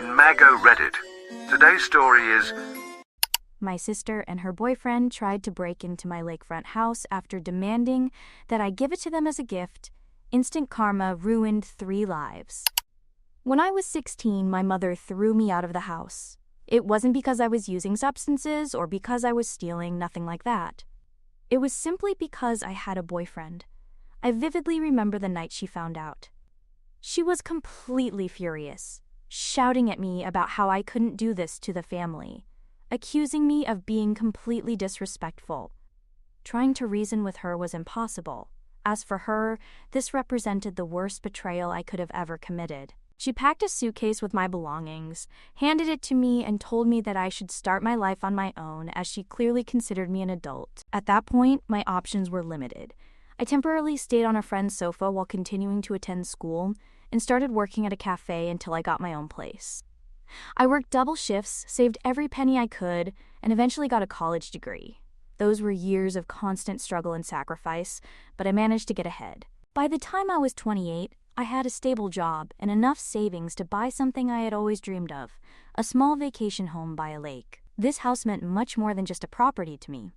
in Mago Reddit. Today's story is... My sister and her boyfriend tried to break into my lakefront house after demanding that I give it to them as a gift. Instant karma ruined 3 lives. When I was 16, my mother threw me out of the house. It wasn't because I was using substances or because I was stealing, nothing like that. It was simply because I had a boyfriend. I vividly remember the night she found out. She was completely furious, shouting at me about how I couldn't do this to the family, accusing me of being completely disrespectful. Trying to reason with her was impossible. As for her, this represented the worst betrayal I could have ever committed. She packed a suitcase with my belongings, handed it to me, and told me that I should start my life on my own as she clearly considered me an adult. At that point, my options were limited. I temporarily stayed on a friend's sofa while continuing to attend school and started working at a cafe until I got my own place. I worked double shifts, saved every penny I could, and eventually got a college degree. Those were years of constant struggle and sacrifice, but I managed to get ahead. By the time I was 28, I had a stable job and enough savings to buy something I had always dreamed of, a small vacation home by a lake. This house meant much more than just a property to me.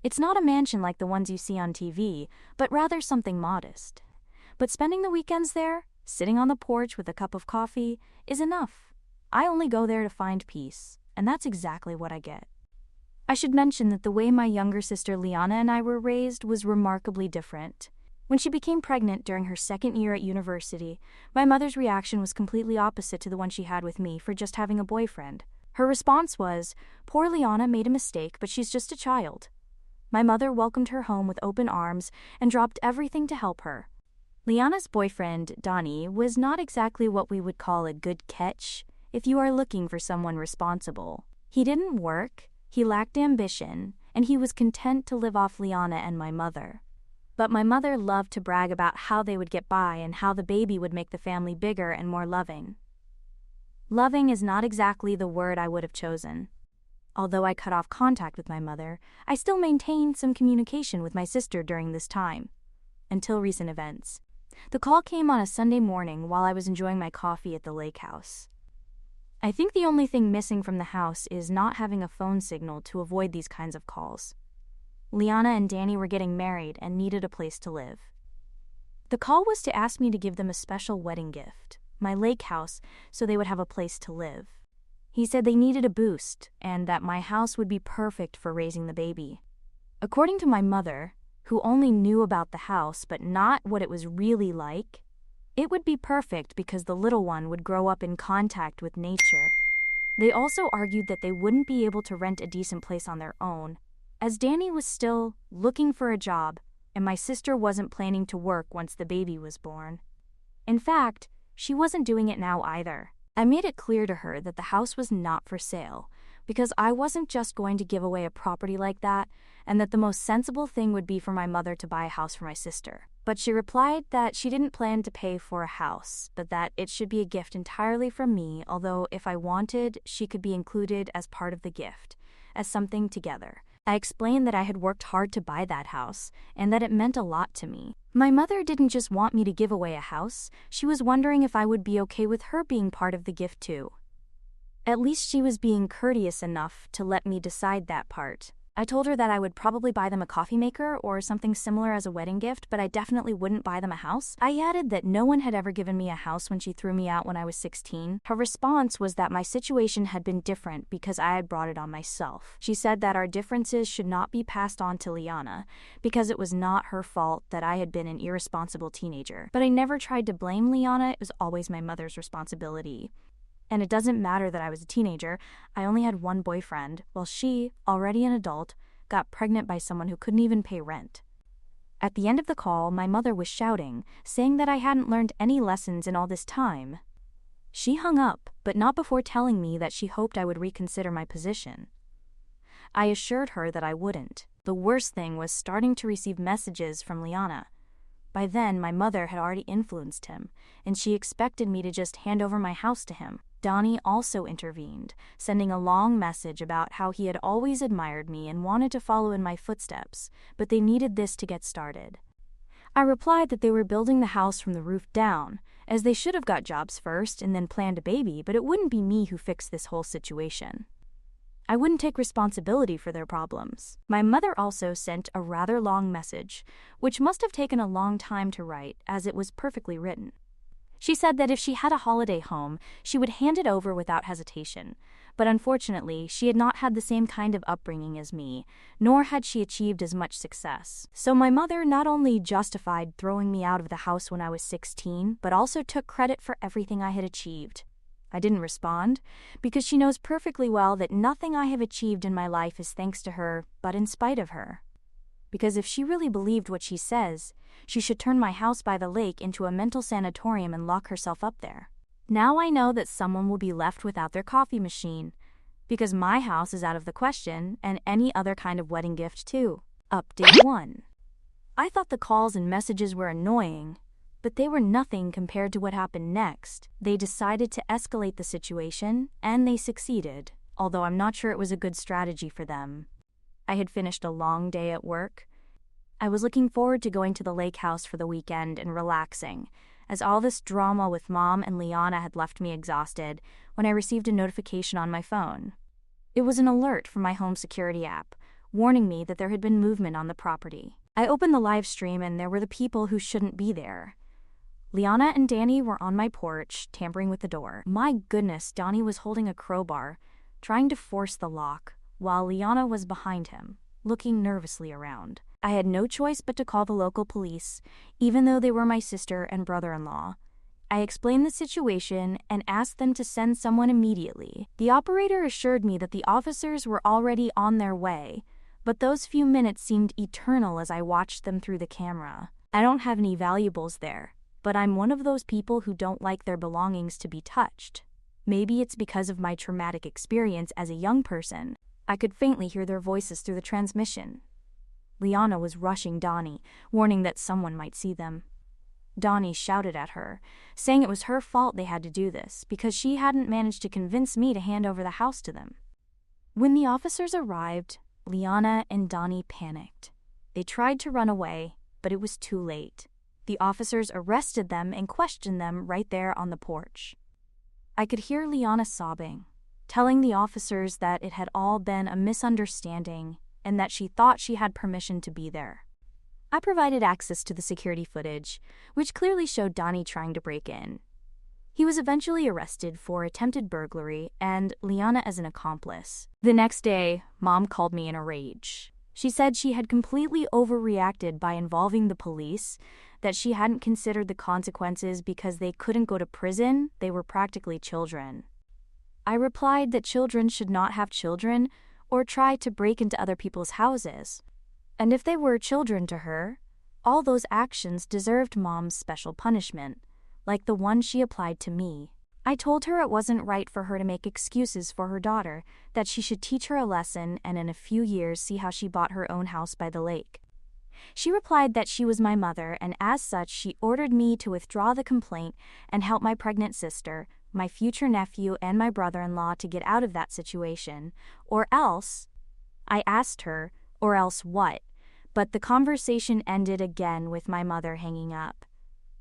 It's not a mansion like the ones you see on TV, but rather something modest. But spending the weekends there, sitting on the porch with a cup of coffee, is enough. I only go there to find peace, and that's exactly what I get. I should mention that the way my younger sister Liana and I were raised was remarkably different. When she became pregnant during her 2nd year at university, my mother's reaction was completely opposite to the one she had with me for just having a boyfriend. Her response was, "Poor Liana made a mistake, but she's just a child." My mother welcomed her home with open arms and dropped everything to help her. Liana's boyfriend, Donnie, was not exactly what we would call a good catch if you are looking for someone responsible. He didn't work, he lacked ambition, and he was content to live off Liana and my mother. But my mother loved to brag about how they would get by and how the baby would make the family bigger and more loving. Loving is not exactly the word I would have chosen. Although I cut off contact with my mother, I still maintained some communication with my sister during this time, until recent events. The call came on a Sunday morning while I was enjoying my coffee at the lake house. I think the only thing missing from the house is not having a phone signal to avoid these kinds of calls. Liana and Danny were getting married and needed a place to live. The call was to ask me to give them a special wedding gift, my lake house, so they would have a place to live. He said they needed a boost and that my house would be perfect for raising the baby. According to my mother, who only knew about the house but not what it was really like, it would be perfect because the little one would grow up in contact with nature. They also argued that they wouldn't be able to rent a decent place on their own, as Danny was still looking for a job and my sister wasn't planning to work once the baby was born. In fact, she wasn't doing it now either. I made it clear to her that the house was not for sale, because I wasn't just going to give away a property like that, and that the most sensible thing would be for my mother to buy a house for my sister. But she replied that she didn't plan to pay for a house, but that it should be a gift entirely from me, although if I wanted, she could be included as part of the gift, as something together. I explained that I had worked hard to buy that house, and that it meant a lot to me. My mother didn't just want me to give away a house, she was wondering if I would be okay with her being part of the gift too. At least she was being courteous enough to let me decide that part. I told her that I would probably buy them a coffee maker or something similar as a wedding gift, but I definitely wouldn't buy them a house. I added that no one had ever given me a house when she threw me out when I was 16. Her response was that my situation had been different because I had brought it on myself. She said that our differences should not be passed on to Liana because it was not her fault that I had been an irresponsible teenager. But I never tried to blame Liana, it was always my mother's responsibility. And it doesn't matter that I was a teenager, I only had one boyfriend, while she, already an adult, got pregnant by someone who couldn't even pay rent. At the end of the call, my mother was shouting, saying that I hadn't learned any lessons in all this time. She hung up, but not before telling me that she hoped I would reconsider my position. I assured her that I wouldn't. The worst thing was starting to receive messages from Liana. By then, my mother had already influenced him, and she expected me to just hand over my house to him. Donnie also intervened, sending a long message about how he had always admired me and wanted to follow in my footsteps, but they needed this to get started. I replied that they were building the house from the roof down, as they should have got jobs first and then planned a baby, but it wouldn't be me who fixed this whole situation. I wouldn't take responsibility for their problems. My mother also sent a rather long message, which must have taken a long time to write, as it was perfectly written. She said that if she had a holiday home, she would hand it over without hesitation, but unfortunately, she had not had the same kind of upbringing as me, nor had she achieved as much success. So my mother not only justified throwing me out of the house when I was 16, but also took credit for everything I had achieved. I didn't respond, because she knows perfectly well that nothing I have achieved in my life is thanks to her, but in spite of her. Because if she really believed what she says, she should turn my house by the lake into a mental sanatorium and lock herself up there. Now I know that someone will be left without their coffee machine, because my house is out of the question, and any other kind of wedding gift too. Update 1. I thought the calls and messages were annoying, but they were nothing compared to what happened next. They decided to escalate the situation, and they succeeded, although I'm not sure it was a good strategy for them. I had finished a long day at work. I was looking forward to going to the lake house for the weekend and relaxing, as all this drama with Mom and Liana had left me exhausted when I received a notification on my phone. It was an alert from my home security app, warning me that there had been movement on the property. I opened the live stream and there were the people who shouldn't be there. Liana and Danny were on my porch, tampering with the door. My goodness, Danny was holding a crowbar, trying to force the lock, while Liana was behind him, looking nervously around. I had no choice but to call the local police, even though they were my sister and brother-in-law. I explained the situation and asked them to send someone immediately. The operator assured me that the officers were already on their way, but those few minutes seemed eternal as I watched them through the camera. I don't have any valuables there, but I'm one of those people who don't like their belongings to be touched. Maybe it's because of my traumatic experience as a young person. I could faintly hear their voices through the transmission. Liana was rushing Donnie, warning that someone might see them. Donnie shouted at her, saying it was her fault they had to do this, because she hadn't managed to convince me to hand over the house to them. When the officers arrived, Liana and Donnie panicked. They tried to run away, but it was too late. The officers arrested them and questioned them right there on the porch. I could hear Liana sobbing, telling the officers that it had all been a misunderstanding and that she thought she had permission to be there. I provided access to the security footage, which clearly showed Donnie trying to break in. He was eventually arrested for attempted burglary and Liana as an accomplice. The next day, Mom called me in a rage. She said she had completely overreacted by involving the police, that she hadn't considered the consequences because they couldn't go to prison, they were practically children. I replied that children should not have children or try to break into other people's houses. And if they were children to her, all those actions deserved Mom's special punishment, like the one she applied to me. I told her it wasn't right for her to make excuses for her daughter, that she should teach her a lesson and in a few years see how she bought her own house by the lake. She replied that she was my mother, and as such she ordered me to withdraw the complaint and help my pregnant sister, my future nephew, and my brother-in-law to get out of that situation, or else. I asked her, or else what? But the conversation ended again with my mother hanging up.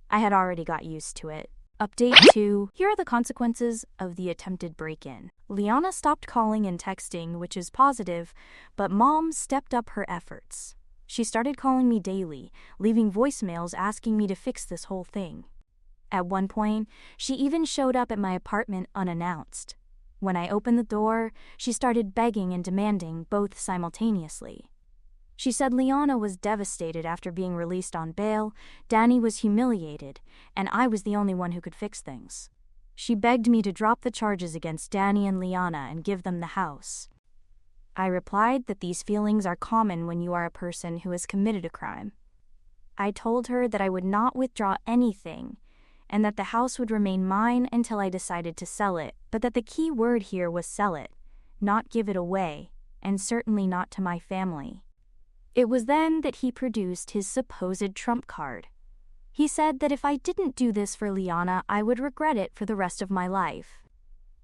I had already got used to it. Update 2. Here are the consequences of the attempted break-in. Liana stopped calling and texting, which is positive, but Mom stepped up her efforts. She started calling me daily, leaving voicemails asking me to fix this whole thing. At one point, she even showed up at my apartment unannounced. When I opened the door, she started begging and demanding both simultaneously. She said Liana was devastated after being released on bail, Danny was humiliated, and I was the only one who could fix things. She begged me to drop the charges against Danny and Liana and give them the house. I replied that these feelings are common when you are a person who has committed a crime. I told her that I would not withdraw anything, and that the house would remain mine until I decided to sell it, but that the key word here was sell it, not give it away, and certainly not to my family. It was then that he produced his supposed trump card. He said that if I didn't do this for Liana, I would regret it for the rest of my life.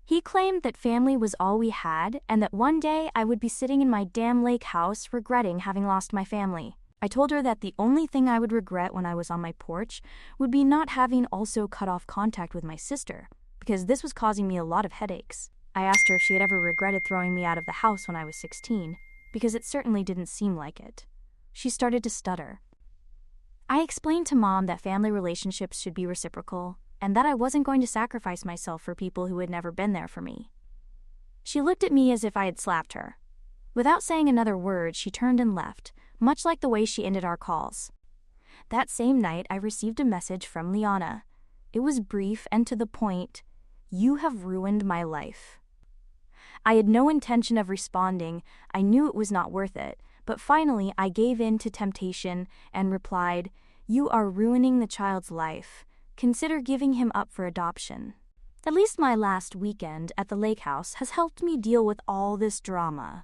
He claimed that family was all we had, and that one day I would be sitting in my damn lake house regretting having lost my family. I told her that the only thing I would regret when I was on my porch would be not having also cut off contact with my sister, because this was causing me a lot of headaches. I asked her if she had ever regretted throwing me out of the house when I was 16, because it certainly didn't seem like it. She started to stutter. I explained to Mom that family relationships should be reciprocal, and that I wasn't going to sacrifice myself for people who had never been there for me. She looked at me as if I had slapped her. Without saying another word, she turned and left, much like the way she ended our calls. That same night, I received a message from Liana. It was brief and to the point. "You have ruined my life." I had no intention of responding. I knew it was not worth it, but finally I gave in to temptation and replied, "You are ruining the child's life. Consider giving him up for adoption." At least my last weekend at the lake house has helped me deal with all this drama.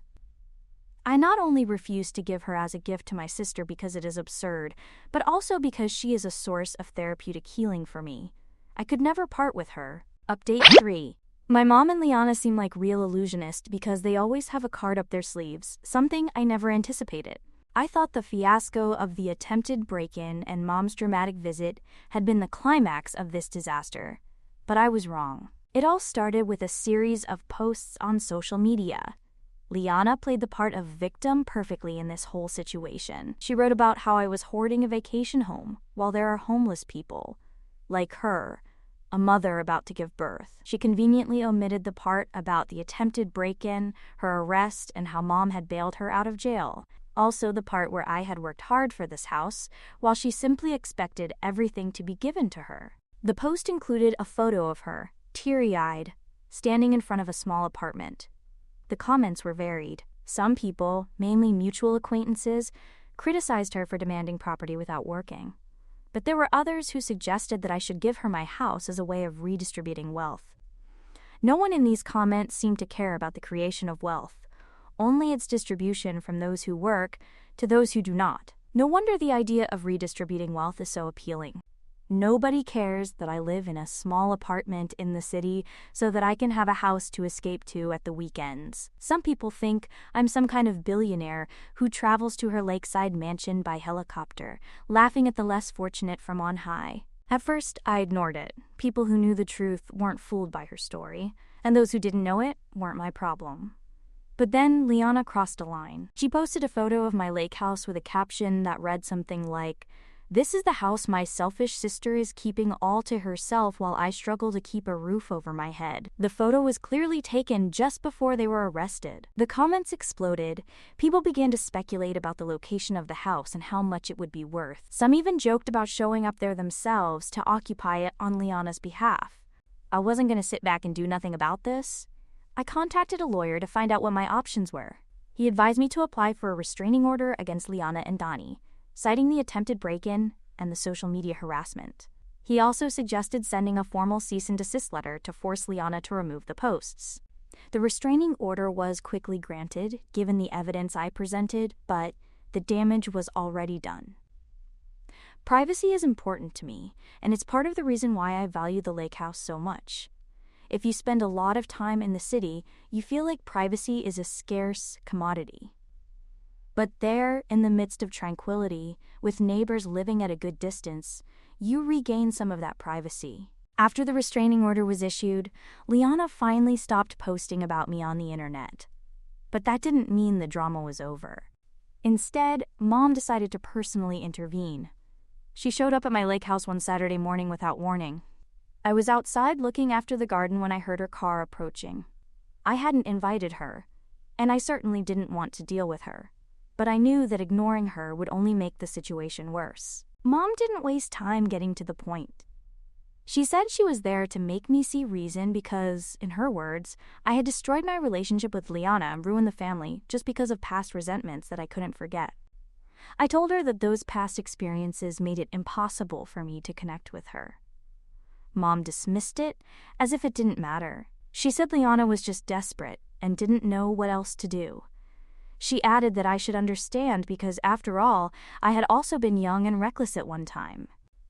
I not only refuse to give her as a gift to my sister because it is absurd, but also because she is a source of therapeutic healing for me. I could never part with her. Update 3. My mom and Liana seem like real illusionists because they always have a card up their sleeves, something I never anticipated. I thought the fiasco of the attempted break-in and Mom's dramatic visit had been the climax of this disaster, but I was wrong. It all started with a series of posts on social media. Liana played the part of victim perfectly in this whole situation. She wrote about how I was hoarding a vacation home while there are homeless people, like her, a mother about to give birth. She conveniently omitted the part about the attempted break-in, her arrest, and how Mom had bailed her out of jail. Also the part where I had worked hard for this house, while she simply expected everything to be given to her. The post included a photo of her, teary-eyed, standing in front of a small apartment. The comments were varied. Some people, mainly mutual acquaintances, criticized her for demanding property without working. But there were others who suggested that I should give her my house as a way of redistributing wealth. No one in these comments seemed to care about the creation of wealth, only its distribution from those who work to those who do not. No wonder the idea of redistributing wealth is so appealing. Nobody cares that I live in a small apartment in the city so that I can have a house to escape to at the weekends. Some people think I'm some kind of billionaire who travels to her lakeside mansion by helicopter, laughing at the less fortunate from on high. At first, I ignored it. People who knew the truth weren't fooled by her story, and those who didn't know it weren't my problem. But then Liana crossed a line. She posted a photo of my lake house with a caption that read something like, "This is the house my selfish sister is keeping all to herself while I struggle to keep a roof over my head." The photo was clearly taken just before they were arrested. The comments exploded. People began to speculate about the location of the house and how much it would be worth. Some even joked about showing up there themselves to occupy it on Liana's behalf. I wasn't going to sit back and do nothing about this. I contacted a lawyer to find out what my options were. He advised me to apply for a restraining order against Liana and Donnie, citing the attempted break-in and the social media harassment. He also suggested sending a formal cease and desist letter to force Liana to remove the posts. The restraining order was quickly granted, given the evidence I presented, but the damage was already done. Privacy is important to me, and it's part of the reason why I value the lake house so much. If you spend a lot of time in the city, you feel like privacy is a scarce commodity. But there, in the midst of tranquility, with neighbors living at a good distance, you regain some of that privacy. After the restraining order was issued, Liana finally stopped posting about me on the internet. But that didn't mean the drama was over. Instead, Mom decided to personally intervene. She showed up at my lake house one Saturday morning without warning. I was outside looking after the garden when I heard her car approaching. I hadn't invited her, and I certainly didn't want to deal with her. But I knew that ignoring her would only make the situation worse. Mom didn't waste time getting to the point. She said she was there to make me see reason because, in her words, I had destroyed my relationship with Liana and ruined the family just because of past resentments that I couldn't forget. I told her that those past experiences made it impossible for me to connect with her. Mom dismissed it as if it didn't matter. She said Liana was just desperate and didn't know what else to do. She added that I should understand because, after all, I had also been young and reckless at one time.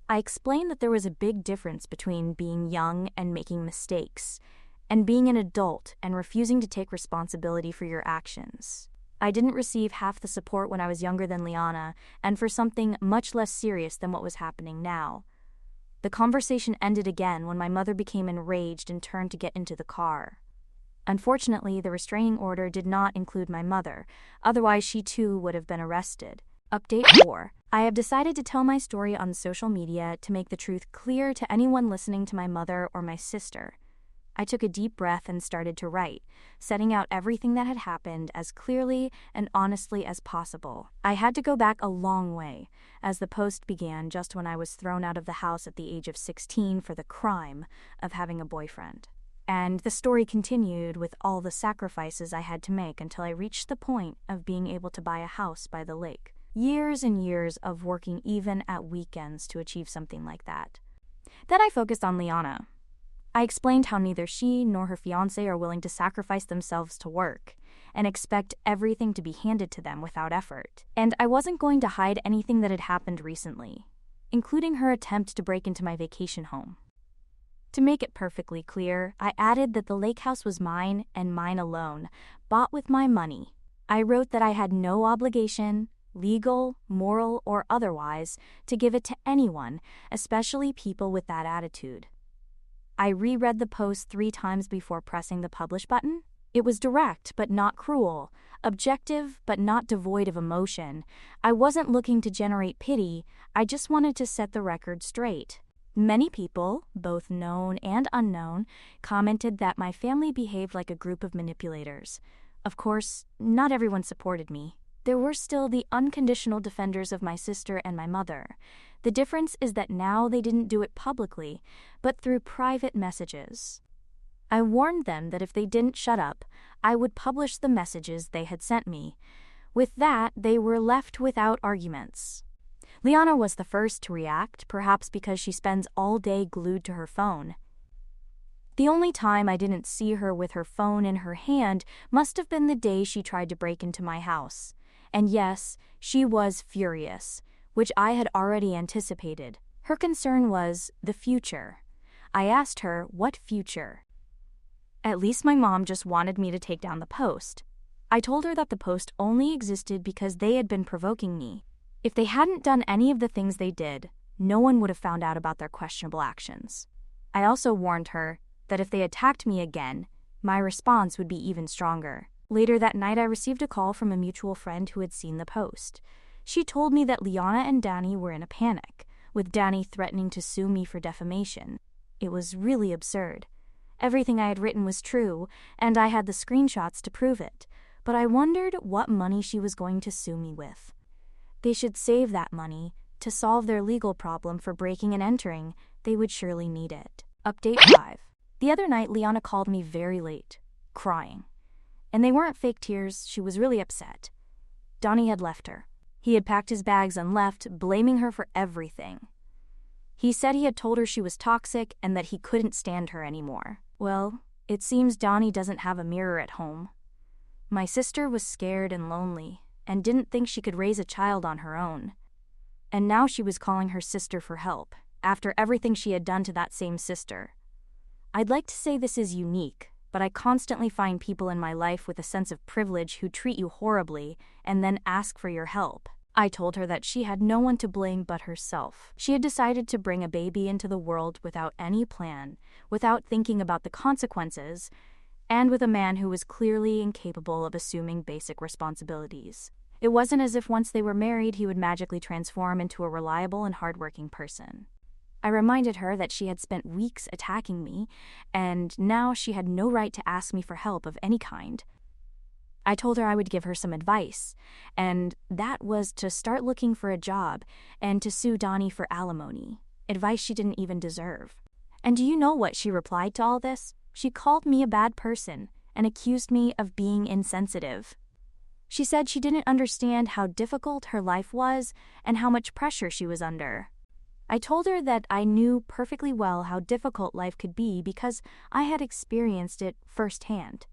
I explained that there was a big difference between being young and making mistakes, and being an adult and refusing to take responsibility for your actions. I didn't receive half the support when I was younger than Liana, and for something much less serious than what was happening now. The conversation ended again when my mother became enraged and turned to get into the car. Unfortunately, the restraining order did not include my mother, otherwise she too would have been arrested. Update 4. I have decided to tell my story on social media to make the truth clear to anyone listening to my mother or my sister. I took a deep breath and started to write, setting out everything that had happened as clearly and honestly as possible. I had to go back a long way, as the post began just when I was thrown out of the house at the age of 16 for the crime of having a boyfriend. And the story continued with all the sacrifices I had to make until I reached the point of being able to buy a house by the lake. Years and years of working even at weekends to achieve something like that. Then I focused on Liana. I explained how neither she nor her fiancé are willing to sacrifice themselves to work and expect everything to be handed to them without effort. And I wasn't going to hide anything that had happened recently, including her attempt to break into my vacation home. To make it perfectly clear, I added that the lake house was mine and mine alone, bought with my money. I wrote that I had no obligation, legal, moral, or otherwise, to give it to anyone, especially people with that attitude. I reread the post 3 times before pressing the publish button. It was direct but not cruel, objective but not devoid of emotion. I wasn't looking to generate pity, I just wanted to set the record straight. Many people, both known and unknown, commented that my family behaved like a group of manipulators. Of course, not everyone supported me. There were still the unconditional defenders of my sister and my mother. The difference is that now they didn't do it publicly, but through private messages. I warned them that if they didn't shut up, I would publish the messages they had sent me. With that, they were left without arguments. Liana was the first to react, perhaps because she spends all day glued to her phone. The only time I didn't see her with her phone in her hand must have been the day she tried to break into my house. And yes, she was furious, which I had already anticipated. Her concern was the future. I asked her, what future? At least my mom just wanted me to take down the post. I told her that the post only existed because they had been provoking me. If they hadn't done any of the things they did, no one would have found out about their questionable actions. I also warned her that if they attacked me again, my response would be even stronger. Later that night, I received a call from a mutual friend who had seen the post. She told me that Liana and Danny were in a panic, with Danny threatening to sue me for defamation. It was really absurd. Everything I had written was true, and I had the screenshots to prove it, but I wondered what money she was going to sue me with. They should save that money to solve their legal problem for breaking and entering. They would surely need it. Update 5. The other night, Liana called me very late, crying. And they weren't fake tears, she was really upset. Donnie had left her. He had packed his bags and left, blaming her for everything. He said he had told her she was toxic and that he couldn't stand her anymore. Well, it seems Donnie doesn't have a mirror at home. My sister was scared and lonely, and didn't think she could raise a child on her own. And now she was calling her sister for help, after everything she had done to that same sister. I'd like to say this is unique, but I constantly find people in my life with a sense of privilege who treat you horribly and then ask for your help. I told her that she had no one to blame but herself. She had decided to bring a baby into the world without any plan, without thinking about the consequences, and with a man who was clearly incapable of assuming basic responsibilities. It wasn't as if once they were married he would magically transform into a reliable and hardworking person. I reminded her that she had spent weeks attacking me, and now she had no right to ask me for help of any kind. I told her I would give her some advice, and that was to start looking for a job and to sue Donnie for alimony, advice she didn't even deserve. And do you know what she replied to all this? She called me a bad person and accused me of being insensitive. She said she didn't understand how difficult her life was and how much pressure she was under. I told her that I knew perfectly well how difficult life could be because I had experienced it firsthand.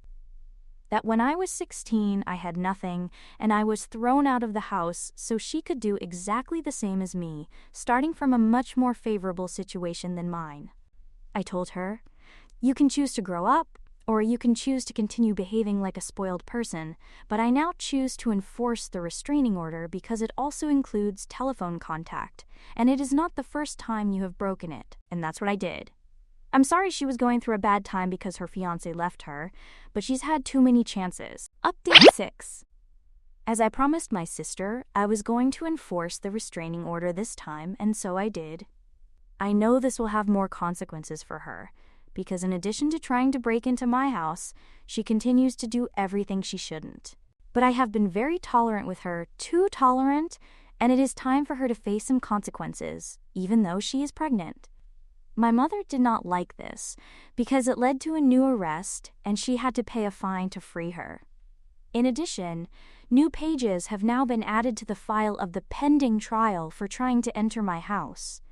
That when I was 16, I had nothing, and I was thrown out of the house so she could do exactly the same as me, starting from a much more favorable situation than mine. I told her, "You can choose to grow up, Or you can choose to continue behaving like a spoiled person, but I now choose to enforce the restraining order because it also includes telephone contact, and it is not the first time you have broken it, and that's what I did. I'm sorry she was going through a bad time because her fiancé left her, but she's had too many chances. Update 6. As I promised my sister, I was going to enforce the restraining order this time, and so I did. I know this will have more consequences for her, because in addition to trying to break into my house, she continues to do everything she shouldn't. But I have been very tolerant with her, too tolerant, and it is time for her to face some consequences, even though she is pregnant. My mother did not like this, because it led to a new arrest, and she had to pay a fine to free her. In addition, new pages have now been added to the file of the pending trial for trying to enter my house.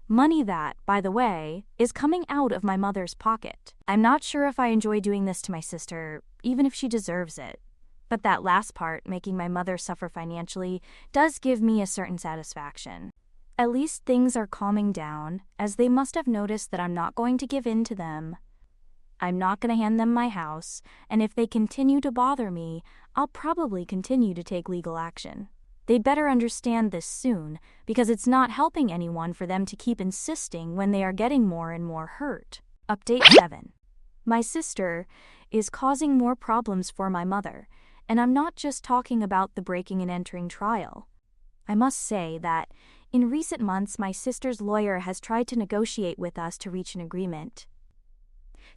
Money that, by the way, is coming out of my mother's pocket. I'm not sure if I enjoy doing this to my sister, even if she deserves it. But that last part, making my mother suffer financially, does give me a certain satisfaction. At least things are calming down, as they must have noticed that I'm not going to give in to them. I'm not going to hand them my house, and if they continue to bother me, I'll probably continue to take legal action. They'd better understand this soon, because it's not helping anyone for them to keep insisting when they are getting more and more hurt. Update 7. My sister is causing more problems for my mother, and I'm not just talking about the breaking and entering trial. I must say that in recent months, my sister's lawyer has tried to negotiate with us to reach an agreement.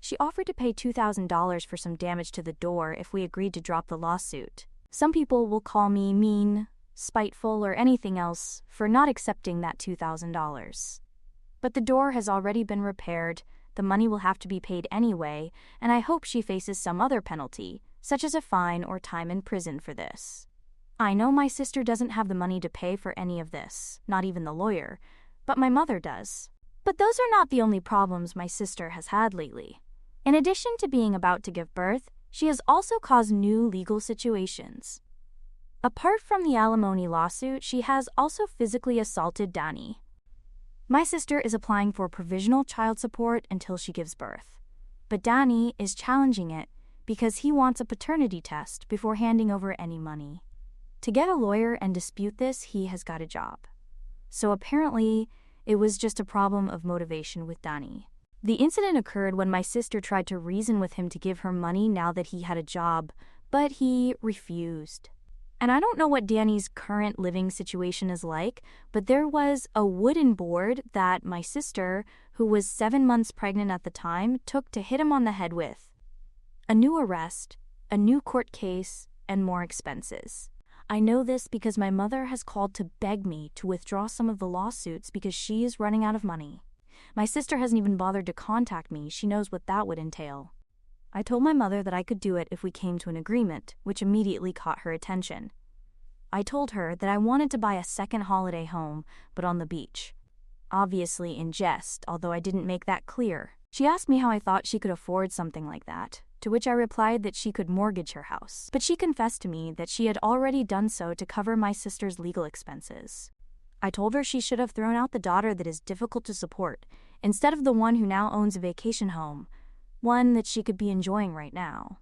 She offered to pay $2,000 for some damage to the door if we agreed to drop the lawsuit. Some people will call me mean, spiteful, or anything else for not accepting that $2,000. But the door has already been repaired, the money will have to be paid anyway, and I hope she faces some other penalty, such as a fine or time in prison for this. I know my sister doesn't have the money to pay for any of this, not even the lawyer, but my mother does. But those are not the only problems my sister has had lately. In addition to being about to give birth, she has also caused new legal situations. Apart from the alimony lawsuit, she has also physically assaulted Danny. My sister is applying for provisional child support until she gives birth, but Danny is challenging it because he wants a paternity test before handing over any money. To get a lawyer and dispute this, he has got a job. So apparently, it was just a problem of motivation with Danny. The incident occurred when my sister tried to reason with him to give her money now that he had a job, but he refused. And I don't know what Danny's current living situation is like, but there was a wooden board that my sister, who was 7 months pregnant at the time, took to hit him on the head with. A new arrest, a new court case, and more expenses. I know this because my mother has called to beg me to withdraw some of the lawsuits because she is running out of money. My sister hasn't even bothered to contact me. She knows what that would entail. I told my mother that I could do it if we came to an agreement, which immediately caught her attention. I told her that I wanted to buy a second holiday home, but on the beach. Obviously in jest, although I didn't make that clear. She asked me how I thought she could afford something like that, to which I replied that she could mortgage her house. But she confessed to me that she had already done so to cover my sister's legal expenses. I told her she should have thrown out the daughter that is difficult to support, instead of the one who now owns a vacation home, one that she could be enjoying right now.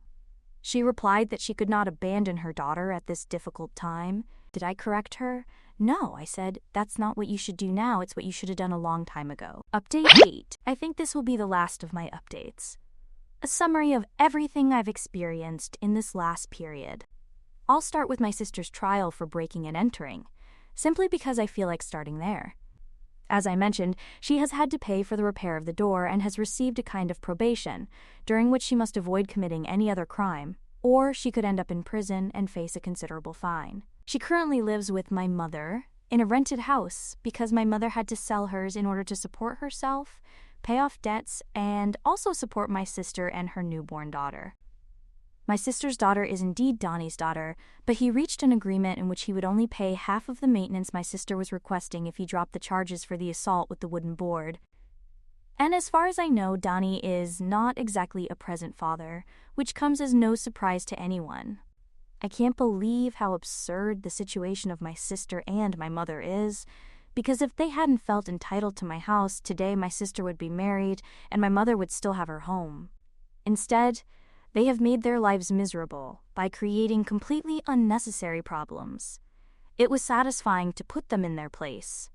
She replied that she could not abandon her daughter at this difficult time. Did I correct her? No, I said, that's not what you should do now, it's what you should have done a long time ago. Update 8. I think this will be the last of my updates. A summary of everything I've experienced in this last period. I'll start with my sister's trial for breaking and entering, simply because I feel like starting there. As I mentioned, she has had to pay for the repair of the door and has received a kind of probation, during which she must avoid committing any other crime, or she could end up in prison and face a considerable fine. She currently lives with my mother in a rented house because my mother had to sell hers in order to support herself, pay off debts, and also support my sister and her newborn daughter. My sister's daughter is indeed Donnie's daughter, but he reached an agreement in which he would only pay half of the maintenance my sister was requesting if he dropped the charges for the assault with the wooden board. And as far as I know, Donnie is not exactly a present father, which comes as no surprise to anyone. I can't believe how absurd the situation of my sister and my mother is, because if they hadn't felt entitled to my house, today my sister would be married and my mother would still have her home. Instead, they have made their lives miserable by creating completely unnecessary problems. It was satisfying to put them in their place,